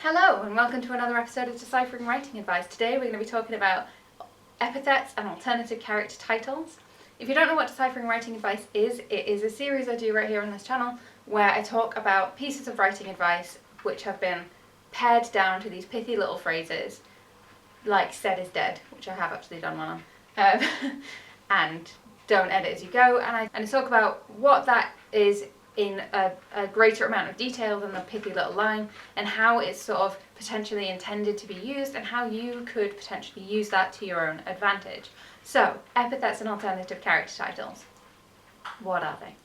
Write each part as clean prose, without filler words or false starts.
Hello and welcome to another episode of Deciphering Writing Advice. Today we're going to be talking about epithets and alternative character titles. If you don't know what Deciphering Writing Advice is, it is a series I do right here on this channel where I talk about pieces of writing advice which have been pared down to these pithy little phrases like "said is dead," which I have actually done one on, and "don't edit as you go," and I talk about what that is in a greater amount of detail than the pithy little line, and how it's sort of potentially intended to be used and how you could potentially use that to your own advantage. So, epithets and alternative character titles. What are they?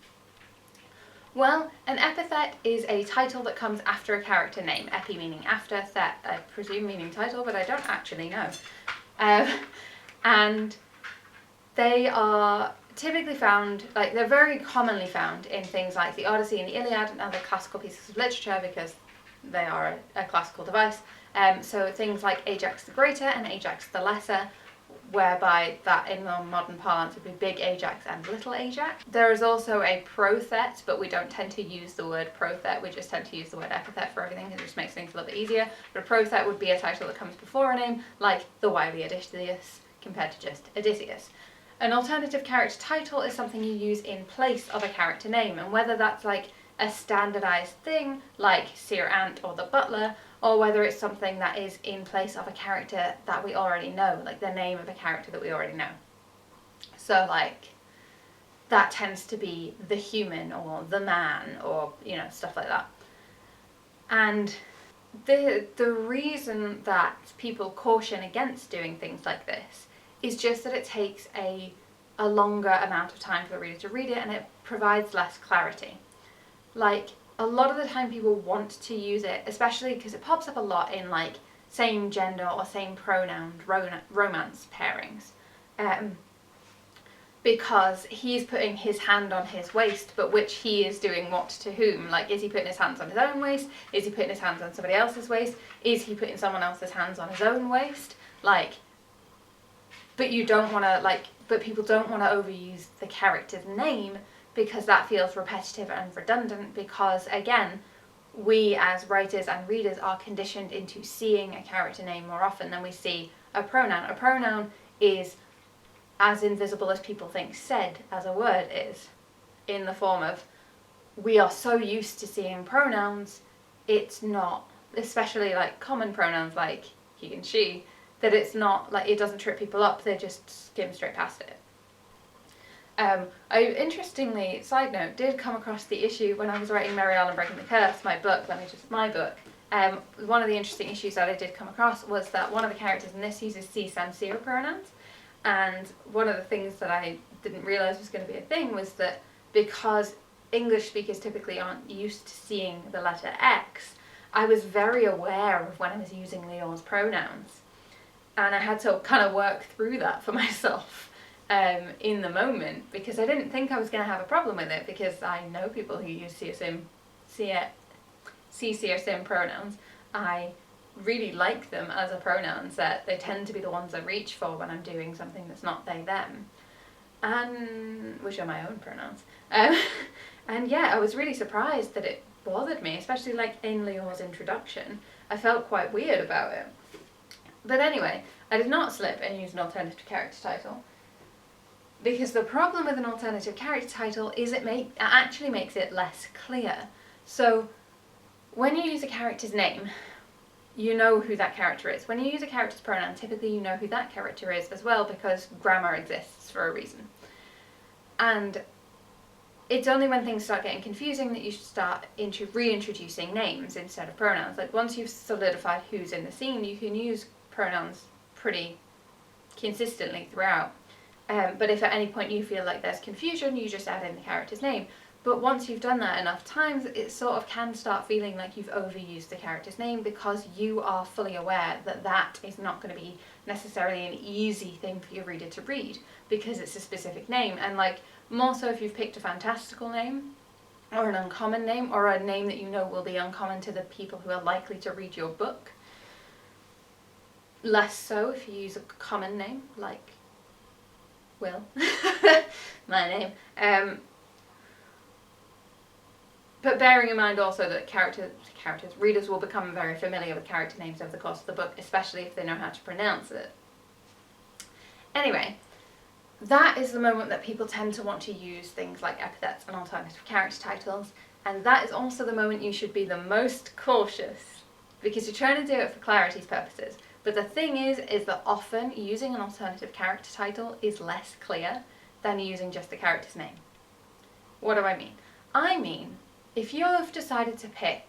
Well, an epithet is a title that comes after a character name. Epi meaning after, thet I presume meaning title, but I don't actually know. And they are typically found, they're very commonly found in things like the Odyssey and the Iliad and other classical pieces of literature because they are a classical device. So things like Ajax the Greater and Ajax the Lesser, whereby that in more modern parlance would be Big Ajax and Little Ajax. There is also a prothet, but we don't tend to use the word prothet, we just tend to use the word epithet for everything. It just makes things a little bit easier. But a prothet would be a title that comes before a name, like the wily Odysseus compared to just Odysseus. An alternative character title is something you use in place of a character name, and whether that's like a standardized thing like Seer Ant or the Butler, or whether it's something that is in place of a character that we already know, like the name of a character that we already know. So like that tends to be the human or the man or stuff like that. And the reason that people caution against doing things like this is just that it takes a longer amount of time for the reader to read it, and it provides less clarity. Like, a lot of the time people want to use it, especially because it pops up a lot in like same gender or same pronoun romance pairings, because he's putting his hand on his waist, but which he is doing what to whom? Like, is he putting his hands on his own waist? Is he putting his hands on somebody else's waist? Is he putting someone else's hands on his own waist? Like, but you don't want to, but people don't want to overuse the character's name because that feels repetitive and redundant, because again, we as writers and readers are conditioned into seeing a character name more often than we see a pronoun. A pronoun is as invisible as people think said as a word is, in the form of, we are so used to seeing pronouns, it's not, especially like common pronouns like he and she, that it's not like, it doesn't trip people up, they just skim straight past it. I interestingly, side note, did come across the issue when I was writing Mary Arlan Breaking the Curse, my book. One of the interesting issues that I did come across was that one of the characters in this uses she, them, seer pronouns, and one of the things that I didn't realise was going to be a thing was that because English speakers typically aren't used to seeing the letter X, I was very aware of when I was using Leon's pronouns. And I had to kind of work through that for myself in the moment, because I didn't think I was going to have a problem with it, because I know people who use C-sim pronouns. I really like them as a pronoun set. They tend to be the ones I reach for when I'm doing something that's not they, them, and which are my own pronouns. And yeah, I was really surprised that it bothered me, especially like in Leo's introduction. I felt quite weird about it. But anyway, I did not slip and use an alternative character title, because the problem with an alternative character title is it actually makes it less clear. So when you use a character's name, you know who that character is. When you use a character's pronoun, typically you know who that character is as well, because grammar exists for a reason. And it's only when things start getting confusing that you should start reintroducing names instead of pronouns. Like, once you've solidified who's in the scene, you can use pronouns pretty consistently throughout. But if at any point you feel like there's confusion, you just add in the character's name. But once you've done that enough times, it sort of can start feeling like you've overused the character's name, because you are fully aware that that is not going to be necessarily an easy thing for your reader to read, because it's a specific name. And like, more so if you've picked a fantastical name, or an uncommon name, or a name that you know will be uncommon to the people who are likely to read your book. Less so if you use a common name, like Will, my name. But bearing in mind also that readers will become very familiar with character names over the course of the book, especially if they know how to pronounce it. Anyway, that is the moment that people tend to want to use things like epithets and alternative character titles, and that is also the moment you should be the most cautious, because you're trying to do it for clarity's purposes. But the thing is that often using an alternative character title is less clear than using just the character's name. What do I mean? I mean, if you have decided to pick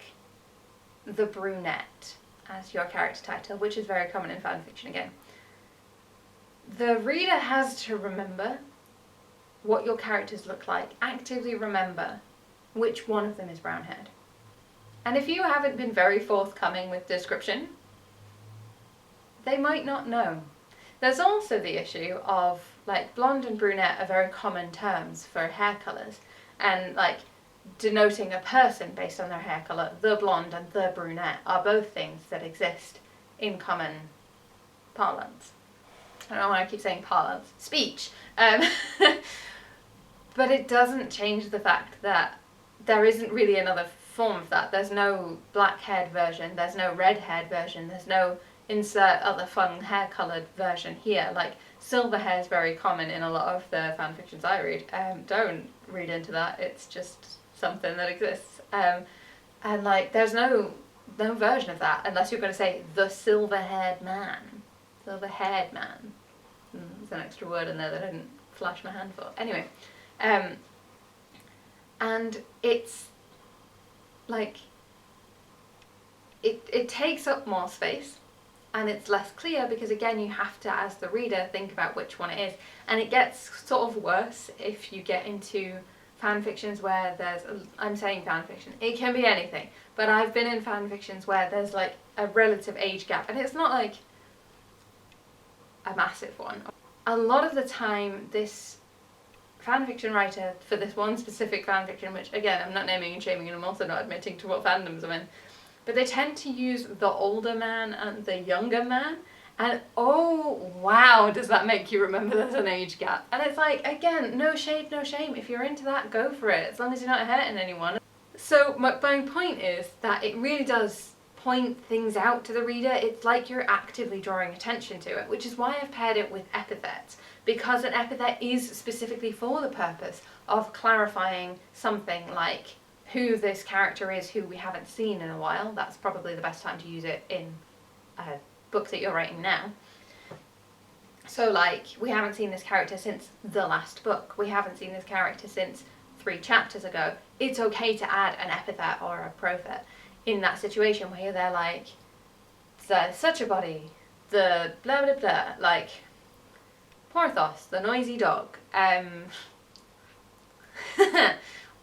the brunette as your character title, which is very common in fanfiction again, the reader has to remember what your characters look like, actively remember which one of them is brown-haired. And if you haven't been very forthcoming with description, they might not know. There's also the issue of, like, blonde and brunette are very common terms for hair colours, and like denoting a person based on their hair colour. The blonde and the brunette are both things that exist in common parlance. I don't know why I keep saying parlance. Speech. But it doesn't change the fact that there isn't really another form of that. There's no black-haired version, there's no red-haired version, there's no insert other fun hair-coloured version here. Like, silver hair is very common in a lot of the fanfictions I read. Don't read into that, it's just something that exists. And like, there's no version of that unless you're going to say the silver-haired man. Silver-haired man. There's an extra word in there that I didn't flash my hand for. Anyway, and it's like, it takes up more space, and it's less clear because, again, you have to, as the reader, think about which one it is. And it gets sort of worse if you get into fanfictions where there's, I'm saying fanfiction, it can be anything, but I've been in fanfictions where there's like a relative age gap, and it's not like a massive one. A lot of the time, this fanfiction writer for this one specific fanfiction, which again, I'm not naming and shaming, and I'm also not admitting to what fandoms I'm in, but they tend to use the older man and the younger man, and oh wow, does that make you remember there's an age gap. And it's like, again, no shade, no shame. If you're into that, go for it, as long as you're not hurting anyone. So my point is that it really does point things out to the reader. It's like you're actively drawing attention to it, which is why I've paired it with epithets, because an epithet is specifically for the purpose of clarifying something like who this character is who we haven't seen in a while. That's probably the best time to use it in a book that you're writing now. So like, we haven't seen this character since the last book. We haven't seen this character since 3 chapters ago. It's okay to add an epithet or a prophet in that situation where they're like, the such a body, the blah blah blah, like Porthos, the noisy dog,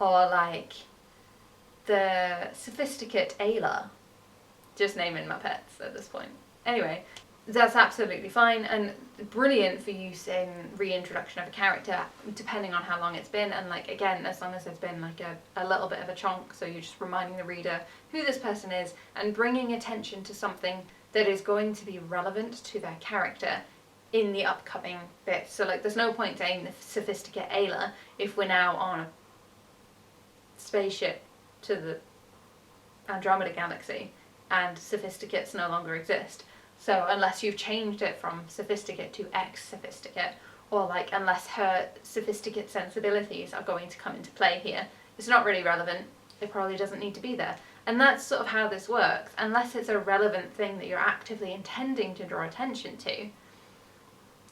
or like the sophisticate Ayla. Just naming my pets at this point. Anyway, that's absolutely fine and brilliant for use in reintroduction of a character, depending on how long it's been, and like, again, as long as there's been like a little bit of a chunk, so you're just reminding the reader who this person is and bringing attention to something that is going to be relevant to their character in the upcoming bit. So like, there's no point saying the sophisticate Ayla if we're now on a spaceship to the Andromeda Galaxy and sophisticates no longer exist. So unless you've changed it from sophisticate to ex-sophisticate, or like, unless her sophisticate sensibilities are going to come into play here, it's not really relevant. It probably doesn't need to be there. And that's sort of how this works. Unless it's a relevant thing that you're actively intending to draw attention to,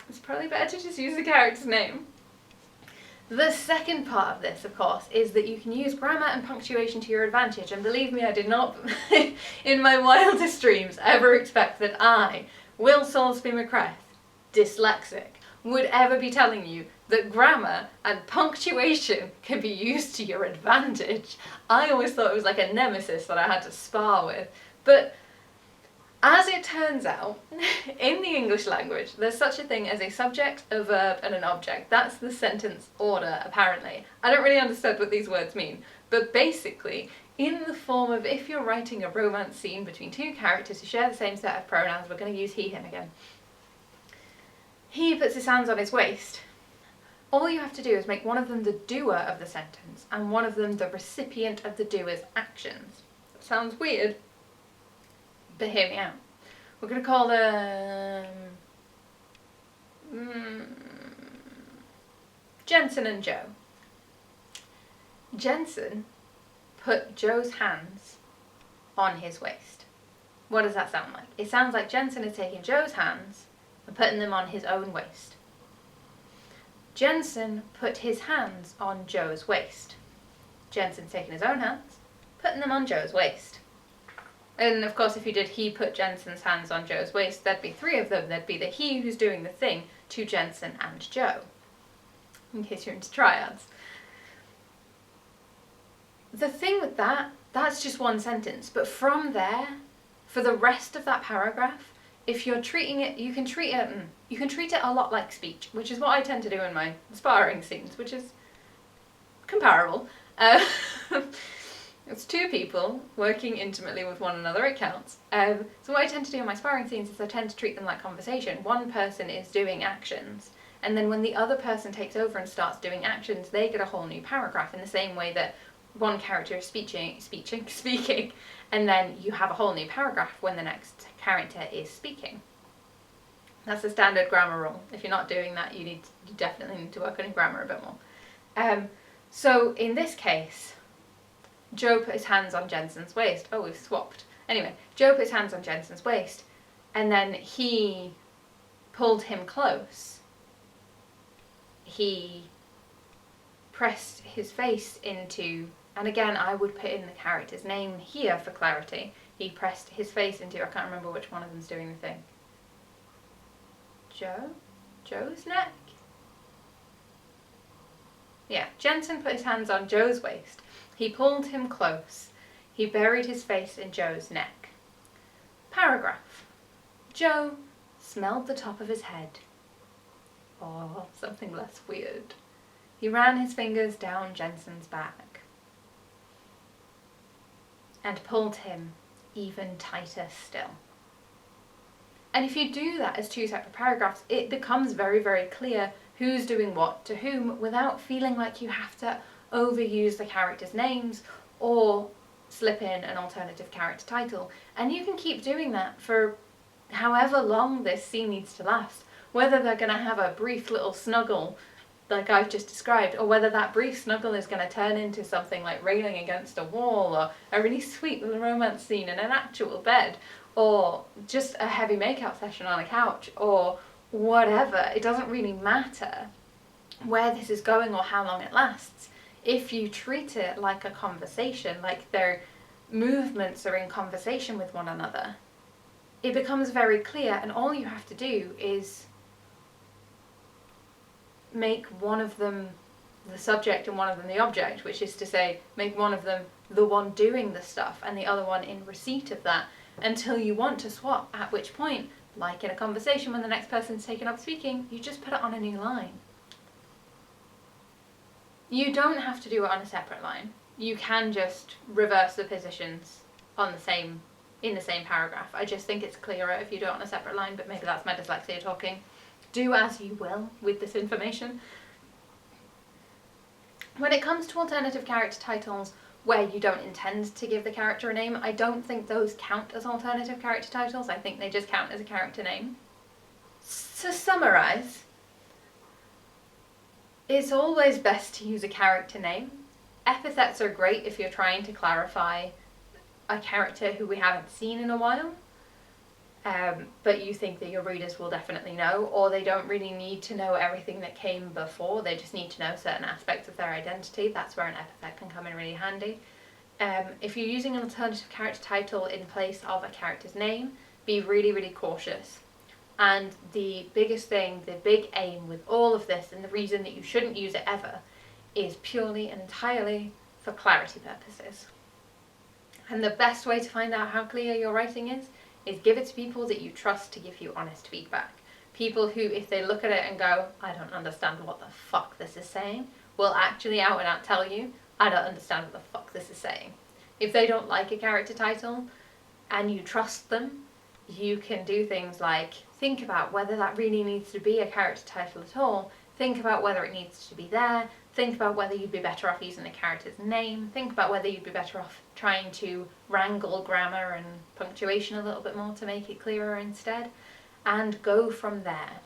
it's probably better to just use the character's name. The second part of this, of course, is that you can use grammar and punctuation to your advantage, and believe me, I did not, in my wildest dreams, ever expect that I, Will Soulsby McCreth, dyslexic, would ever be telling you that grammar and punctuation can be used to your advantage. I always thought it was like a nemesis that I had to spar with, but as it turns out, in the English language, there's such a thing as a subject, a verb, and an object. That's the sentence order, apparently. I don't really understand what these words mean, but basically, in the form of, if you're writing a romance scene between 2 characters who share the same set of pronouns, we're going to use he, him again. He puts his hands on his waist. all you have to do is make one of them the doer of the sentence and one of them the recipient of the doer's actions. That sounds weird, but hear me out. We're going to call them Jensen and Joe. Jensen put Joe's hands on his waist. What does that sound like? It sounds like Jensen is taking Joe's hands and putting them on his own waist. Jensen put his hands on Joe's waist. Jensen's taking his own hands, putting them on Joe's waist. And of course, if you did he put Jensen's hands on Joe's waist, there'd be three of them. There'd be the he who's doing the thing to Jensen and Joe, in case you're into triads. The thing with that, that's just one sentence. But from there, for the rest of that paragraph, if you're treating it, you can treat it a lot like speech, which is what I tend to do in my sparring scenes, which is comparable. It's two people working intimately with one another, it counts. So what I tend to do in my sparring scenes is I tend to treat them like conversation. One person is doing actions, and then when the other person takes over and starts doing actions, they get a whole new paragraph, in the same way that one character is speaking, and then you have a whole new paragraph when the next character is speaking. That's the standard grammar rule. If you're not doing that, you definitely need to work on your grammar a bit more. So in this case, Joe put his hands on Jensen's waist. Oh, we've swapped. Anyway, Joe put his hands on Jensen's waist, and then he pulled him close. He pressed his face into, and again, I would put in the character's name here for clarity. He pressed his face into, I can't remember which one of them's doing the thing. Joe's neck? Yeah, Jensen put his hands on Joe's waist. He pulled him close. He buried his face in Joe's neck. Paragraph. Joe smelled the top of his head. Oh, something less weird. He ran his fingers down Jensen's back and pulled him even tighter still. And if you do that as two separate paragraphs, it becomes very, very clear who's doing what to whom without feeling like you have to overuse the characters' names or slip in an alternative character title. And you can keep doing that for however long this scene needs to last. Whether they're going to have a brief little snuggle like I've just described, or whether that brief snuggle is going to turn into something like railing against a wall, or a really sweet little romance scene in an actual bed, or just a heavy makeout session on a couch, or whatever. It doesn't really matter where this is going or how long it lasts. If you treat it like a conversation, like their movements are in conversation with one another, it becomes very clear, and all you have to do is make one of them the subject and one of them the object, which is to say, make one of them the one doing the stuff and the other one in receipt of that, until you want to swap, at which point, like in a conversation when the next person's taken up speaking, you just put it on a new line. You don't have to do it on a separate line. You can just reverse the positions in the same paragraph. I just think it's clearer if you do it on a separate line, but maybe that's my dyslexia talking. Do as you will with this information. When it comes to alternative character titles where you don't intend to give the character a name, I don't think those count as alternative character titles. I think they just count as a character name. To summarise, it's always best to use a character name. Epithets are great if you're trying to clarify a character who we haven't seen in a while, but you think that your readers will definitely know, or they don't really need to know everything that came before, they just need to know certain aspects of their identity. That's where an epithet can come in really handy. If you're using an alternative character title in place of a character's name, be really, really cautious. And the biggest thing, the big aim with all of this, and the reason that you shouldn't use it ever, is purely and entirely for clarity purposes. And the best way to find out how clear your writing is give it to people that you trust to give you honest feedback. People who, if they look at it and go, I don't understand what the fuck this is saying, will actually out and out tell you, I don't understand what the fuck this is saying. If they don't like a character title and you trust them, you can do things like think about whether that really needs to be a character title at all. Think about whether it needs to be there. Think about whether you'd be better off using a character's name. Think about whether you'd be better off trying to wrangle grammar and punctuation a little bit more to make it clearer instead. And go from there.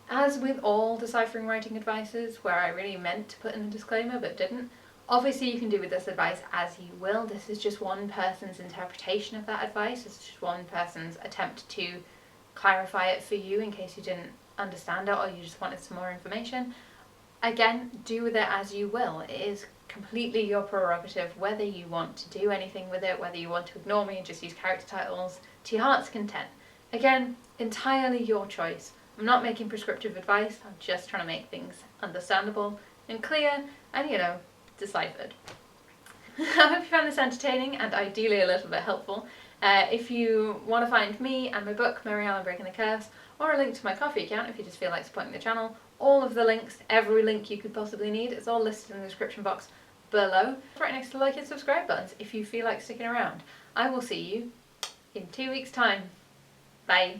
As with all deciphering writing advices, where I really meant to put in a disclaimer but didn't, obviously you can do with this advice as you will. This is just one person's interpretation of that advice. It's just one person's attempt to clarify it for you in case you didn't understand it or you just wanted some more information. Again, do with it as you will. It is completely your prerogative whether you want to do anything with it, whether you want to ignore me and just use character titles to your heart's content. Again, entirely your choice. I'm not making prescriptive advice, I'm just trying to make things understandable and clear and, you know, deciphered. I hope you found this entertaining and ideally a little bit helpful. If you want to find me and my book, Mary Arlan Breaking the Curse, or a link to my Ko-fi account if you just feel like supporting the channel, all of the links, every link you could possibly need, it's all listed in the description box below. Right next to the like and subscribe buttons if you feel like sticking around. I will see you in 2 weeks' time. Bye.